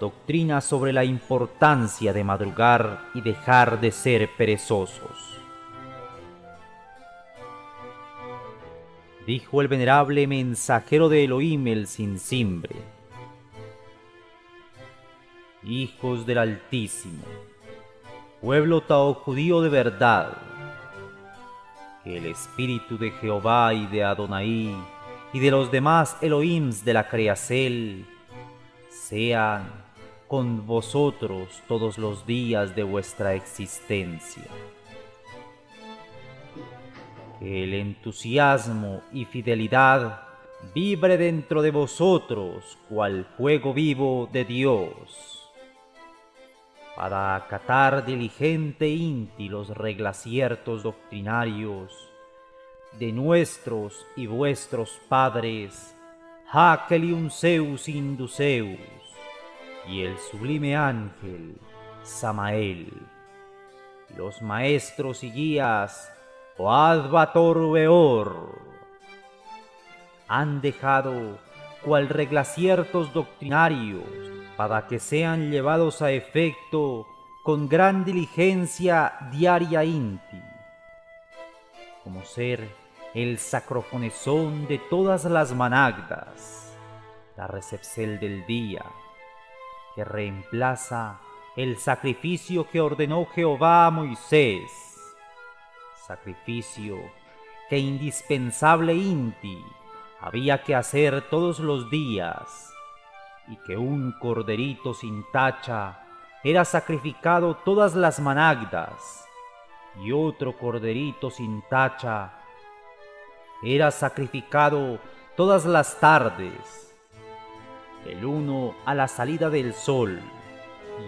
doctrina sobre la importancia de madrugar y dejar de ser perezosos. Dijo el venerable mensajero de Elohim el sin cimbre: hijos del Altísimo, pueblo tao judío de verdad, que el espíritu de Jehová y de Adonai y de los demás Elohims de la Creacel sean con vosotros todos los días de vuestra existencia. Que el entusiasmo y fidelidad vibre dentro de vosotros cual fuego vivo de Dios, para acatar diligente inti los reglaciertos doctrinarios de nuestros y vuestros padres, Hakelium Zeus Induceus, y el sublime ángel Samael, los maestros y guías Oadbator Beor, han dejado cual reglaciertos doctrinarios para que sean llevados a efecto con gran diligencia diaria inti, como ser el sacrofonesón de todas las managdas, la recepcel del día, que reemplaza el sacrificio que ordenó Jehová a Moisés, sacrificio que indispensable inti había que hacer todos los días, y que un corderito sin tacha era sacrificado todas las managdas, y otro corderito sin tacha era sacrificado todas las tardes, el uno a la salida del sol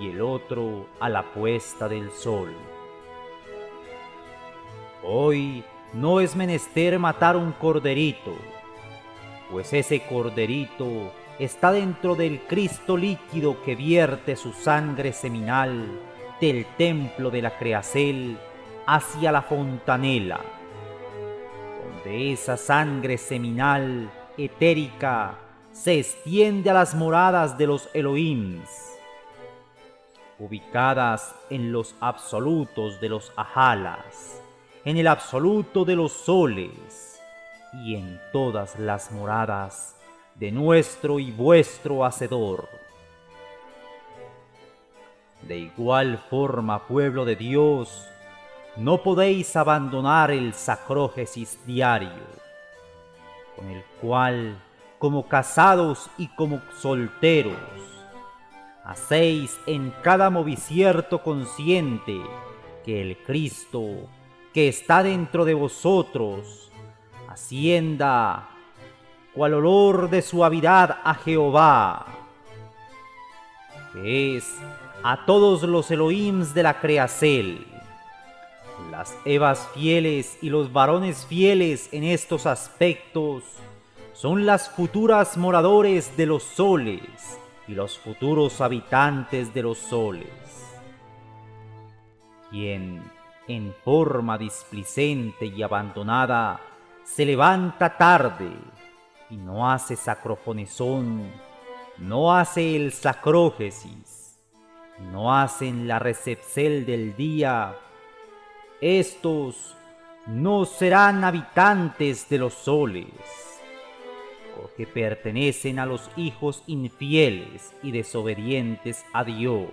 y el otro a la puesta del sol. Hoy no es menester matar un corderito, pues ese corderito está dentro del Cristo líquido que vierte su sangre seminal del templo de la Creacel hacia la fontanela, donde esa sangre seminal etérica se extiende a las moradas de los Elohims, ubicadas en los absolutos de los Ajalas, en el absoluto de los soles y en todas las moradas de nuestro y vuestro Hacedor. De igual forma, pueblo de Dios, no podéis abandonar el sacrógesis diario, con el cual, como casados y como solteros, hacéis en cada movicierto consciente que el Cristo que está dentro de vosotros ascienda cual olor de suavidad a Jehová, que es a todos los Elohims de la Creacel, las Evas fieles y los varones fieles en estos aspectos son las futuras moradores de los soles y los futuros habitantes de los soles. Quien en forma displicente y abandonada se levanta tarde y no hace sacrofonesón, no hace el sacrógesis, no hacen la recepcel del día, estos no serán habitantes de los soles, porque pertenecen a los hijos infieles y desobedientes a Dios.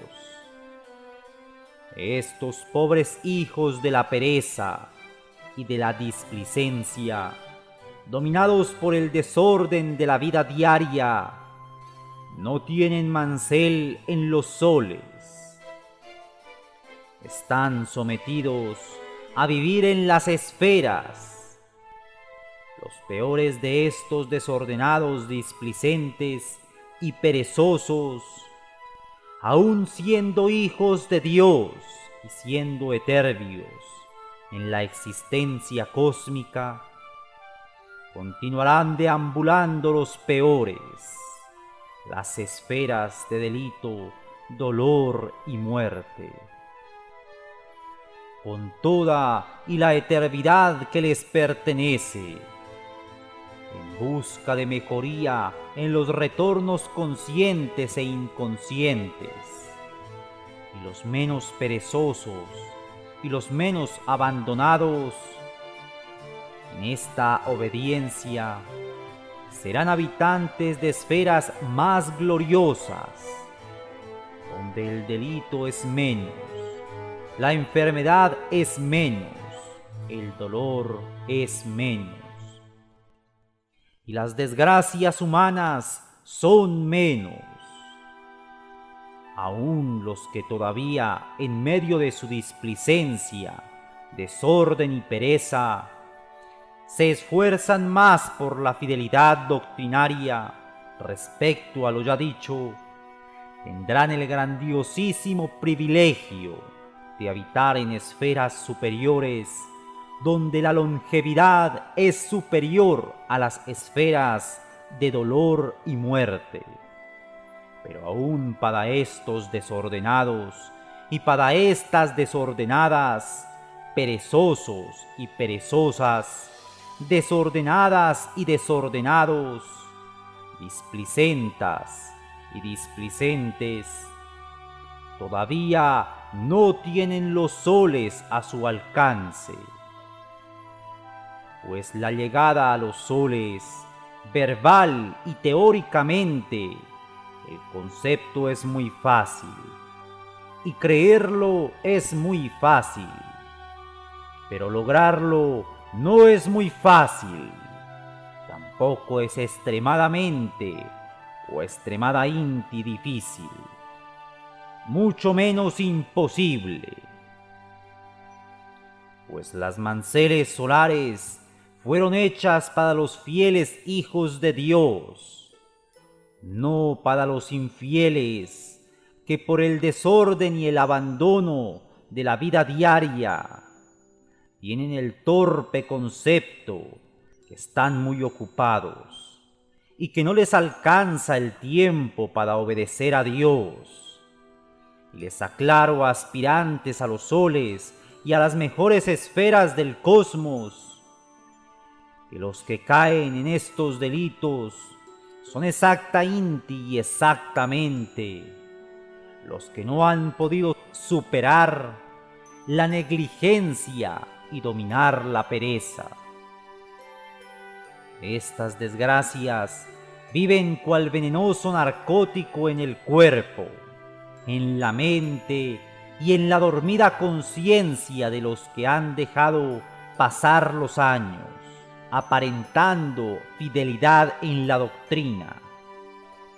Estos pobres hijos de la pereza y de la displicencia, dominados por el desorden de la vida diaria, no tienen mancel en los soles. Están sometidos a vivir en las esferas. Los peores de estos desordenados, displicentes y perezosos, aun siendo hijos de Dios y siendo etérbios en la existencia cósmica, continuarán deambulando los peores, las esferas de delito, dolor y muerte, con toda y la eternidad que les pertenece, en busca de mejoría en los retornos conscientes e inconscientes, y los menos perezosos y los menos abandonados en esta obediencia serán habitantes de esferas más gloriosas, donde el delito es menos, la enfermedad es menos, el dolor es menos, y las desgracias humanas son menos. Aún los que todavía, en medio de su displicencia, desorden y pereza, se esfuerzan más por la fidelidad doctrinaria respecto a lo ya dicho, tendrán el grandiosísimo privilegio de habitar en esferas superiores, donde la longevidad es superior a las esferas de dolor y muerte. Pero aún para estos desordenados y para estas desordenadas, perezosos y perezosas, desordenadas y desordenados, displicentas y displicentes, todavía no tienen los soles a su alcance, pues la llegada a los soles, verbal y teóricamente, el concepto es muy fácil, y creerlo es muy fácil, pero lograrlo no es muy fácil, tampoco es extremadamente o extremadamente difícil, mucho menos imposible, pues las manceles solares fueron hechas para los fieles hijos de Dios, no para los infieles que por el desorden y el abandono de la vida diaria tienen el torpe concepto que están muy ocupados y que no les alcanza el tiempo para obedecer a Dios. Y les aclaro, aspirantes a los soles y a las mejores esferas del cosmos, que los que caen en estos delitos son exactamente y exactamente los que no han podido superar la negligencia y dominar la pereza. Estas desgracias viven cual venenoso narcótico en el cuerpo, en la mente y en la dormida conciencia de los que han dejado pasar los años, aparentando fidelidad en la doctrina,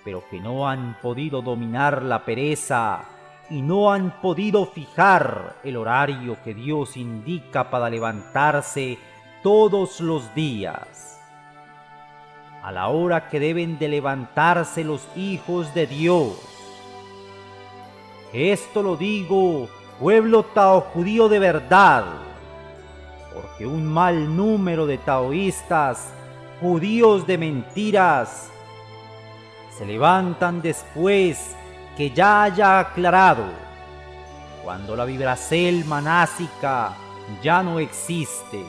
pero que no han podido dominar la pereza y no han podido fijar el horario que Dios indica para levantarse todos los días, a la hora que deben de levantarse los hijos de Dios. Esto lo digo, pueblo taojudío de verdad, porque un mal número de taoístas, judíos de mentiras, se levantan después que ya haya aclarado, cuando la vibracel manásica ya no existe,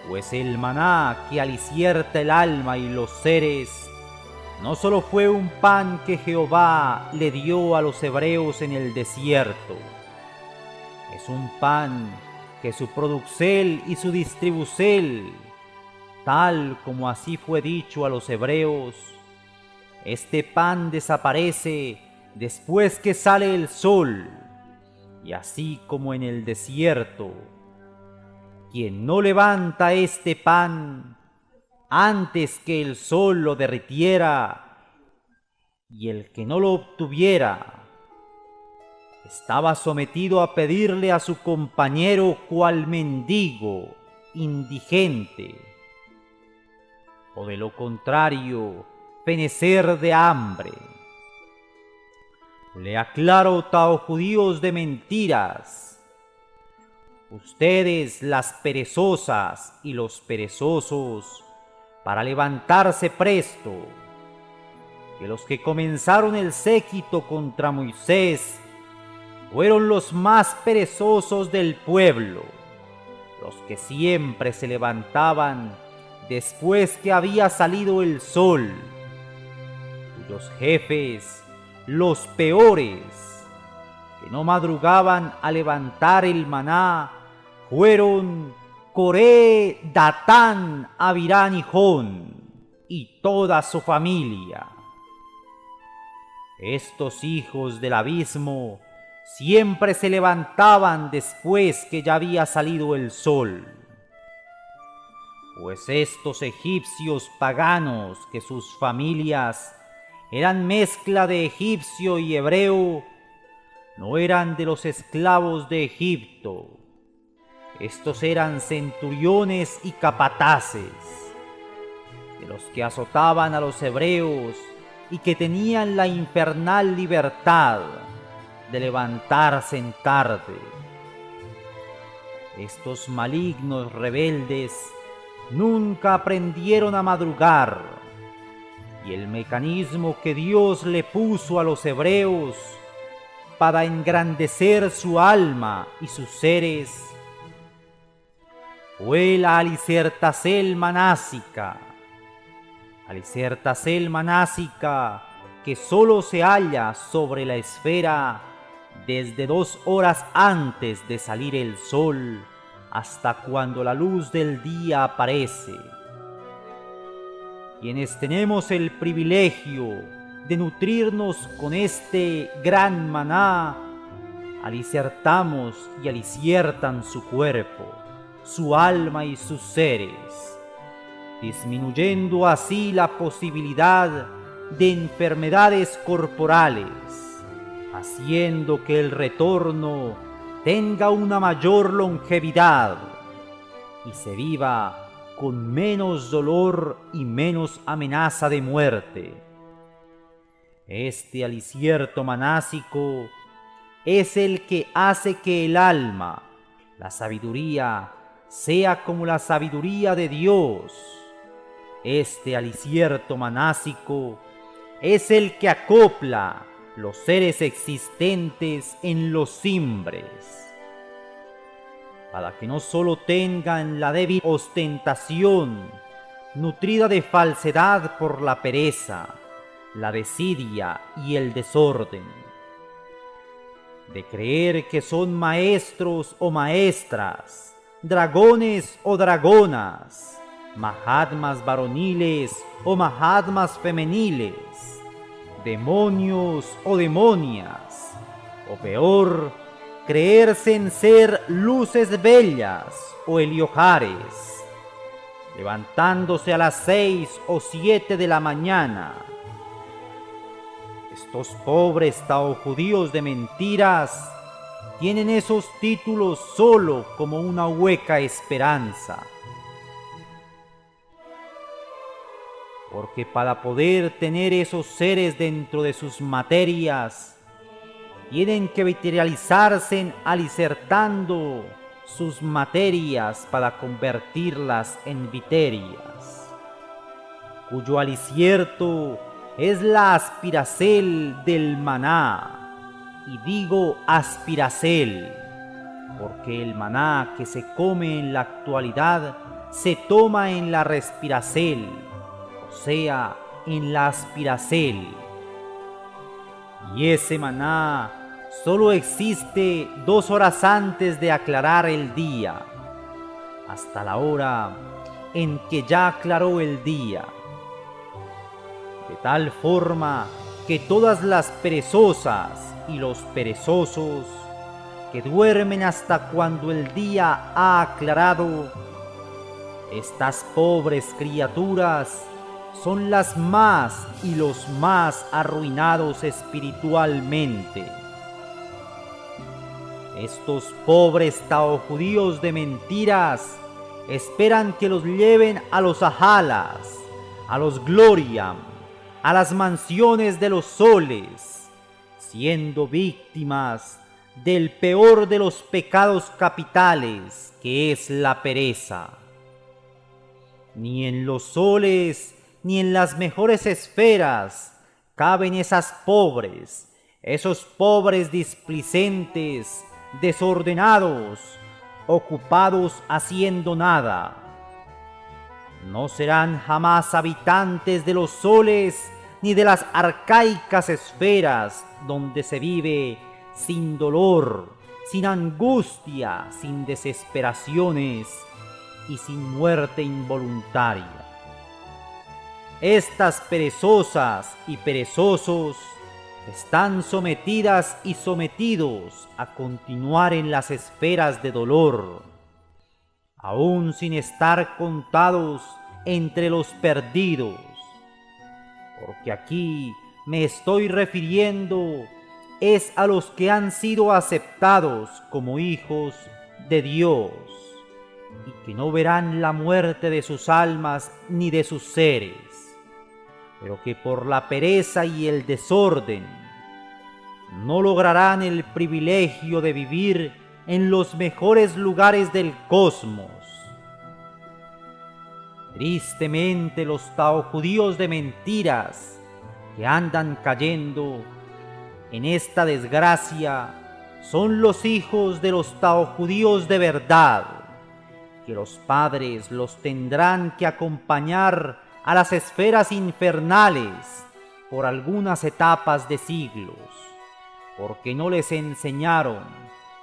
pues el maná que alicierta el alma y los seres no solo fue un pan que Jehová le dio a los hebreos en el desierto, es un pan que su producel y su distribucel, tal como así fue dicho a los hebreos, este pan desaparece después que sale el sol, y así como en el desierto, quien no levanta este pan antes que el sol lo derritiera, y el que no lo obtuviera, estaba sometido a pedirle a su compañero cual mendigo, indigente, o de lo contrario, fenecer de hambre. Le aclaro, taojudíos de mentiras, ustedes las perezosas y los perezosos, para levantarse presto, que los que comenzaron el séquito contra Moisés fueron los más perezosos del pueblo, los que siempre se levantaban después que había salido el sol, cuyos jefes, los peores, que no madrugaban a levantar el maná, fueron Coré, Datán, Abirán y Jón, y toda su familia. Estos hijos del abismo siempre se levantaban después que ya había salido el sol, pues estos egipcios paganos, que sus familias eran mezcla de egipcio y hebreo, no eran de los esclavos de Egipto. Estos eran centuriones y capataces, de los que azotaban a los hebreos y que tenían la infernal libertad de levantarse en tarde. Estos malignos rebeldes nunca aprendieron a madrugar, y el mecanismo que Dios le puso a los hebreos para engrandecer su alma y sus seres fue la Alicertasel manásica. Alicertasel manásica que solo se halla sobre la esfera desde 2 horas antes de salir el sol hasta cuando la luz del día aparece. Quienes tenemos el privilegio de nutrirnos con este gran maná, alicertamos y aliciertan su cuerpo, su alma y sus seres, disminuyendo así la posibilidad de enfermedades corporales, haciendo que el retorno tenga una mayor longevidad y se viva con menos dolor y menos amenaza de muerte. Este alicierto manásico es el que hace que el alma, la sabiduría, sea como la sabiduría de Dios. Este alicierto manásico es el que acopla los seres existentes en los cimbres, para que no solo tengan la débil ostentación, nutrida de falsedad por la pereza, la desidia y el desorden, de creer que son maestros o maestras, dragones o dragonas, mahatmas varoniles o mahatmas femeniles, demonios o demonias, o peor, creerse en ser luces bellas o heliojares, levantándose a las 6 o 7 de la mañana. Estos pobres taojudíos de mentiras tienen esos títulos solo como una hueca esperanza. Porque para poder tener esos seres dentro de sus materias, tienen que materializarse alicertando sus materias para convertirlas en viterias, cuyo alicierto es la aspiracel del maná. Y digo aspiracel, porque el maná que se come en la actualidad se toma en la respiracel, o sea, en la aspiracel. Y ese maná solo existe 2 horas antes de aclarar el día, hasta la hora en que ya aclaró el día, de tal forma que todas las perezosas y los perezosos que duermen hasta cuando el día ha aclarado, estas pobres criaturas son las más y los más arruinados espiritualmente. Estos pobres taojudíos de mentiras esperan que los lleven a los ajalas, a los gloriam, a las mansiones de los soles, siendo víctimas del peor de los pecados capitales, que es la pereza. Ni en los soles ni en las mejores esferas caben esos pobres displicentes, desordenados, ocupados haciendo nada. no serán jamás habitantes de los soles ni de las arcaicas esferas donde se vive sin dolor, sin angustia, sin desesperaciones y sin muerte involuntaria. Estas perezosas y perezosos están sometidas y sometidos a continuar en las esferas de dolor, aún sin estar contados entre los perdidos, porque aquí me estoy refiriendo es a los que han sido aceptados como hijos de Dios y que no verán la muerte de sus almas ni de sus seres, pero que por la pereza y el desorden no lograrán el privilegio de vivir en los mejores lugares del cosmos. Tristemente, los taojudíos de mentiras que andan cayendo en esta desgracia son los hijos de los taojudíos de verdad, que los padres los tendrán que acompañar a las esferas infernales por algunas etapas de siglos, porque no les enseñaron,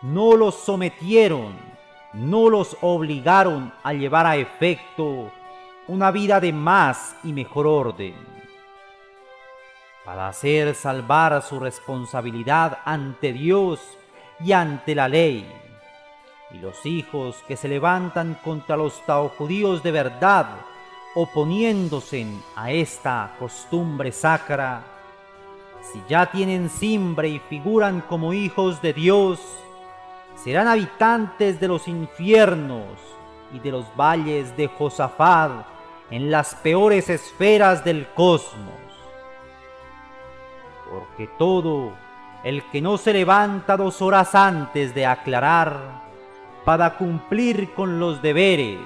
no los sometieron, no los obligaron a llevar a efecto una vida de más y mejor orden, para hacer salvar su responsabilidad ante Dios y ante la ley. Y los hijos que se levantan contra los taojudíos de verdad, oponiéndose a esta costumbre sacra, si ya tienen simbre y figuran como hijos de Dios, serán habitantes de los infiernos y de los valles de Josafat en las peores esferas del cosmos. Porque todo el que no se levanta 2 horas antes de aclarar para cumplir con los deberes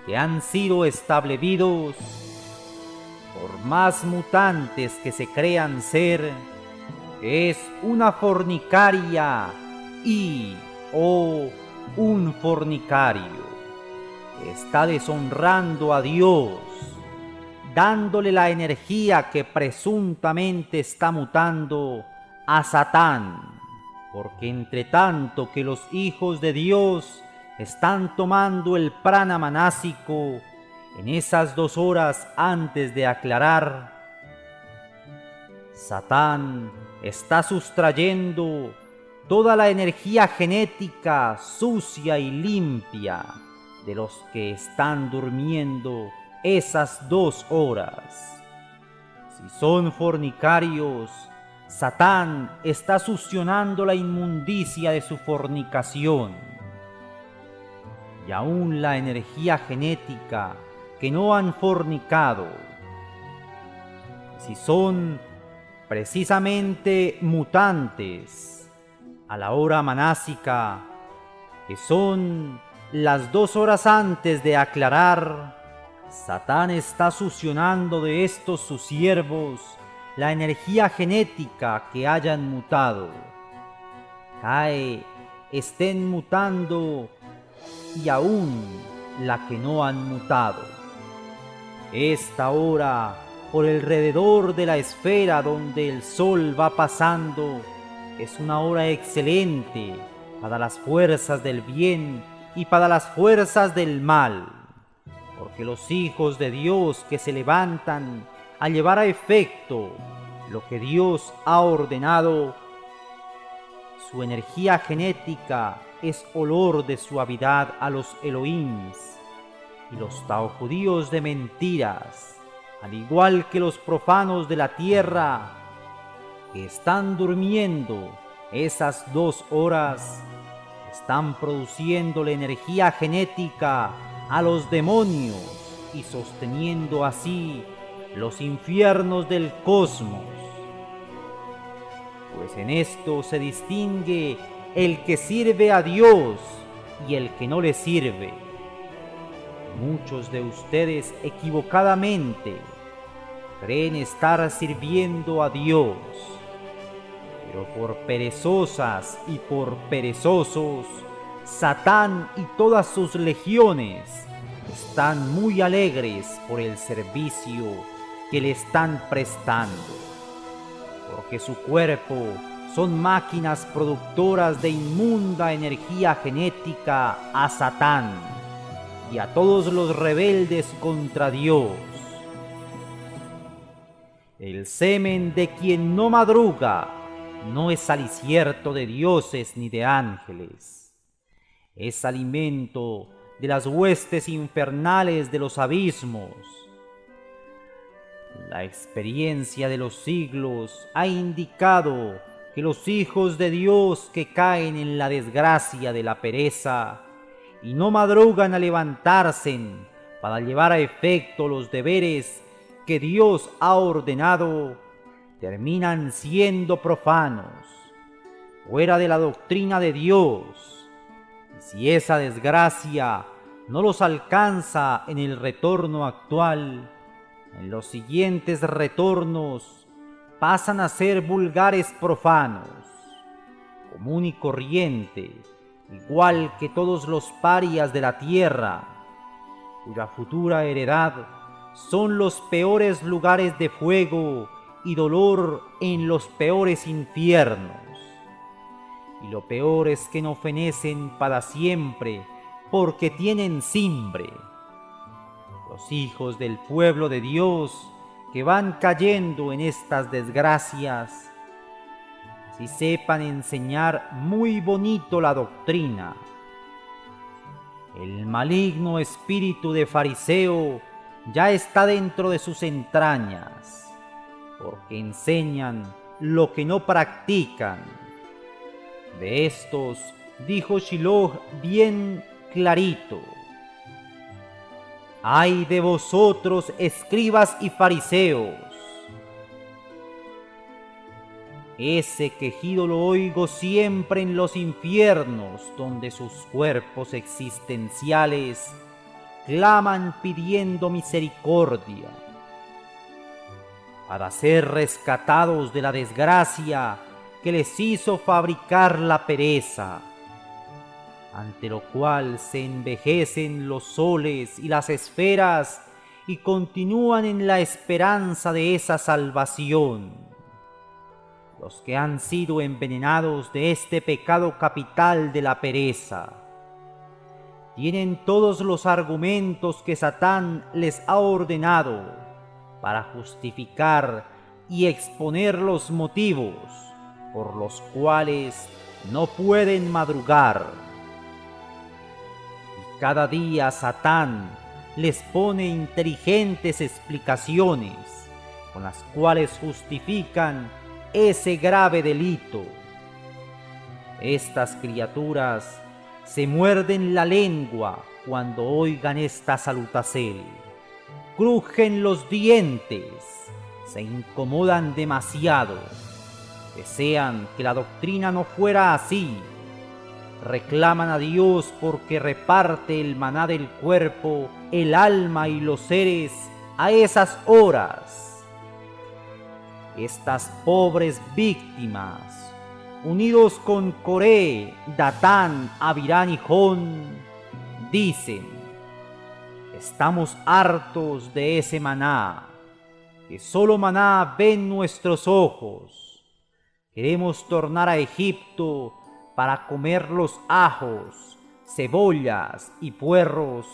que han sido establecidos, por más mutantes que se crean ser, es una fornicaria o un fornicario. Está deshonrando a Dios, dándole la energía que presuntamente está mutando a Satán, porque entre tanto que los hijos de Dios están tomando el prana manásico en esas 2 horas antes de aclarar, Satán está sustrayendo toda la energía genética sucia y limpia de los que están durmiendo esas 2 horas. Si son fornicarios, Satán está succionando la inmundicia de su fornicación. Y aún la energía genética que no han fornicado, si son precisamente mutantes a la hora manásica, que son las 2 horas antes de aclarar, Satán está succionando de estos sus siervos la energía genética que hayan mutado. Estén mutando y aún la que no han mutado. Esta hora, por alrededor de la esfera donde el sol va pasando, es una hora excelente para las fuerzas del bien y para las fuerzas del mal, porque los hijos de Dios que se levantan a llevar a efecto lo que Dios ha ordenado, su energía genética es olor de suavidad a los Elohims, y los taojudíos de mentiras, al igual que los profanos de la tierra, que están durmiendo esas 2 horas, están produciendo la energía genética a los demonios y sosteniendo así los infiernos del cosmos. Pues en esto se distingue el que sirve a Dios y el que no le sirve. Muchos de ustedes equivocadamente creen estar sirviendo a Dios, pero por perezosas y por perezosos, Satán y todas sus legiones están muy alegres por el servicio que le están prestando, porque su cuerpo son máquinas productoras de inmunda energía genética a Satán y a todos los rebeldes contra Dios. El semen de quien no madruga no es alicierto de dioses ni de ángeles, es alimento de las huestes infernales de los abismos. La experiencia de los siglos ha indicado que los hijos de Dios que caen en la desgracia de la pereza y no madrugan a levantarse para llevar a efecto los deberes que Dios ha ordenado, terminan siendo profanos, fuera de la doctrina de Dios. Y si esa desgracia no los alcanza en el retorno actual, en los siguientes retornos pasan a ser vulgares profanos, común y corriente, igual que todos los parias de la tierra, cuya futura heredad son los peores lugares de fuego y dolor en los peores infiernos. Y lo peor es que no fenecen para siempre, porque tienen simbre. Los hijos del pueblo de Dios que van cayendo en estas desgracias, si sepan enseñar muy bonito la doctrina. El maligno espíritu de fariseo ya está dentro de sus entrañas, porque enseñan lo que no practican. De estos dijo Shiloh bien clarito: ¡ay de vosotros, escribas y fariseos! Ese quejido lo oigo siempre en los infiernos, donde sus cuerpos existenciales claman pidiendo misericordia, para ser rescatados de la desgracia que les hizo fabricar la pereza, ante lo cual se envejecen los soles y las esferas y continúan en la esperanza de esa salvación. Los que han sido envenenados de este pecado capital de la pereza tienen todos los argumentos que Satán les ha ordenado para justificar y exponer los motivos por los cuales no pueden madrugar. Y cada día Satán les pone inteligentes explicaciones con las cuales justifican ese grave delito. Estas criaturas se muerden la lengua cuando oigan esta salutación, crujen los dientes, se incomodan demasiado, desean que la doctrina no fuera así, reclaman a Dios porque reparte el maná del cuerpo, el alma y los seres a esas horas. Estas pobres víctimas, unidos con Coré, Datán, Abirán y Jón, dicen: estamos hartos de ese maná, que solo maná ven nuestros ojos. Queremos tornar a Egipto para comer los ajos, cebollas y puerros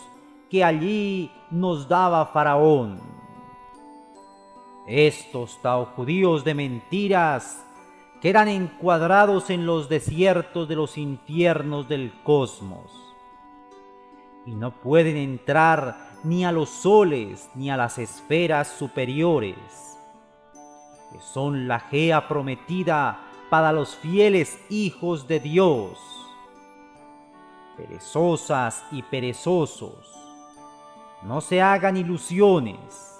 que allí nos daba Faraón. Estos taojudíos de mentiras quedan encuadrados en los desiertos de los infiernos del cosmos y no pueden entrar ni a los soles ni a las esferas superiores, que son la Gea prometida para los fieles hijos de Dios. Perezosas y perezosos, no se hagan ilusiones,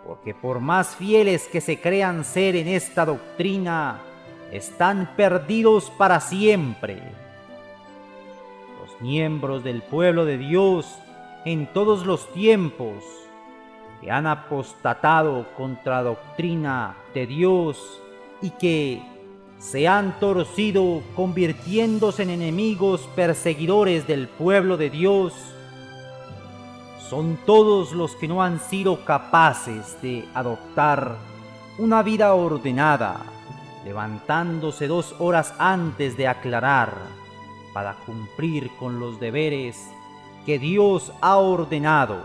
porque por más fieles que se crean ser en esta doctrina, están perdidos para siempre. Los miembros del pueblo de Dios en todos los tiempos, que han apostatado contra la doctrina de Dios y que se han torcido convirtiéndose en enemigos perseguidores del pueblo de Dios, son todos los que no han sido capaces de adoptar una vida ordenada, levantándose 2 horas antes de aclarar para cumplir con los deberes que Dios ha ordenado.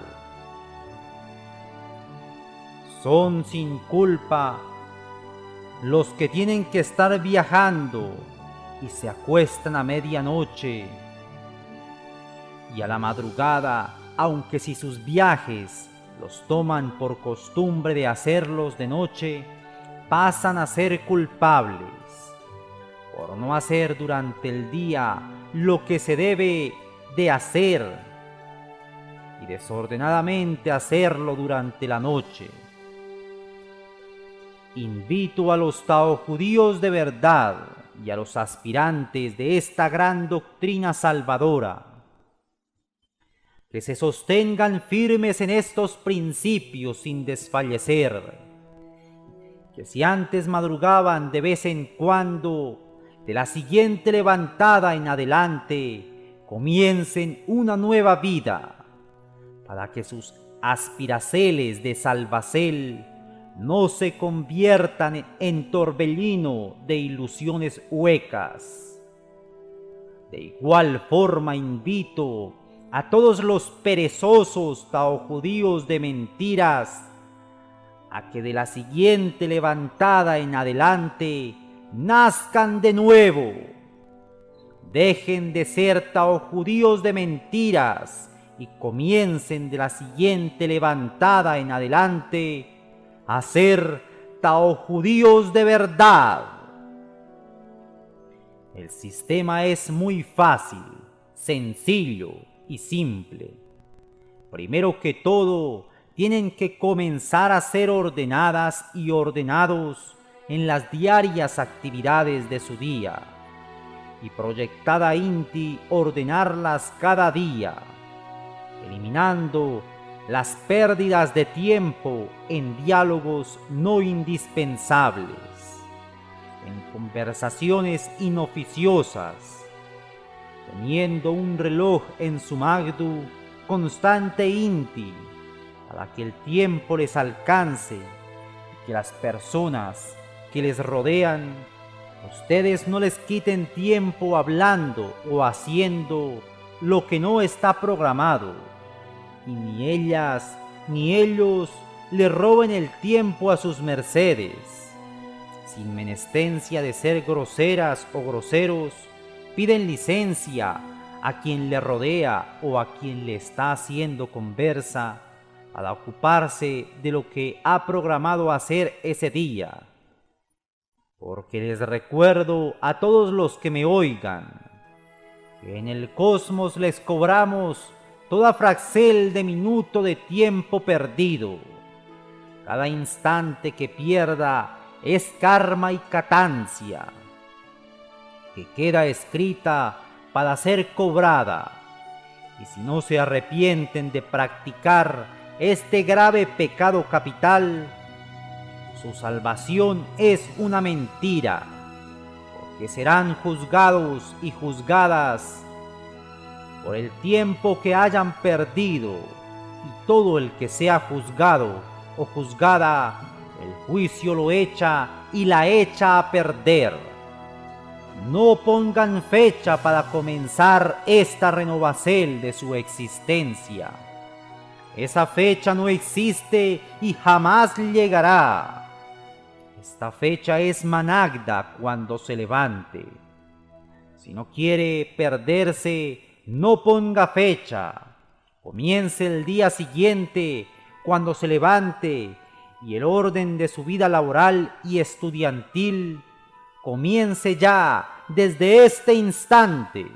Son sin culpa los que tienen que estar viajando y se acuestan a medianoche y a la madrugada, aunque si sus viajes los toman por costumbre de hacerlos de noche, pasan a ser culpables por no hacer durante el día lo que se debe de hacer y desordenadamente hacerlo durante la noche. Invito a los taojudíos de verdad y a los aspirantes de esta gran doctrina salvadora que se sostengan firmes en estos principios sin desfallecer, que si antes madrugaban de vez en cuando, de la siguiente levantada en adelante comiencen una nueva vida, para que sus aspiraceles de salvacel no se conviertan en torbellino de ilusiones huecas. De igual forma invito a todos los perezosos taojudíos de mentiras a que de la siguiente levantada en adelante nazcan de nuevo. Dejen de ser taojudíos de mentiras y comiencen de la siguiente levantada en adelante a ser taojudíos de verdad. El sistema es muy fácil, sencillo y simple. Primero que todo, tienen que comenzar a ser ordenadas y ordenados en las diarias actividades de su día, y proyectada inti ordenarlas cada día, eliminando las pérdidas de tiempo en diálogos no indispensables, en conversaciones inoficiosas, teniendo un reloj en su magdu constante inti para que el tiempo les alcance y que las personas que les rodean, ustedes no les quiten tiempo hablando o haciendo lo que no está programado, y ni ellas ni ellos le roben el tiempo a sus mercedes. Sin menestencia de ser groseras o groseros, piden licencia a quien le rodea o a quien le está haciendo conversa para ocuparse de lo que ha programado hacer ese día. Porque les recuerdo a todos los que me oigan que en el cosmos les cobramos toda fracción de minuto de tiempo perdido. Cada instante que pierda es karma y catancia, que queda escrita para ser cobrada. Y si no se arrepienten de practicar este grave pecado capital, su salvación es una mentira, porque serán juzgados y juzgadas por el tiempo que hayan perdido, y todo el que sea juzgado o juzgada, el juicio lo echa y la echa a perder. No pongan fecha para comenzar esta renovación de su existencia. Esa fecha no existe y jamás llegará. Esta fecha es Managda cuando se levante. Si no quiere perderse, no ponga fecha. Comience el día siguiente cuando se levante, y el orden de su vida laboral y estudiantil comience ya desde este instante.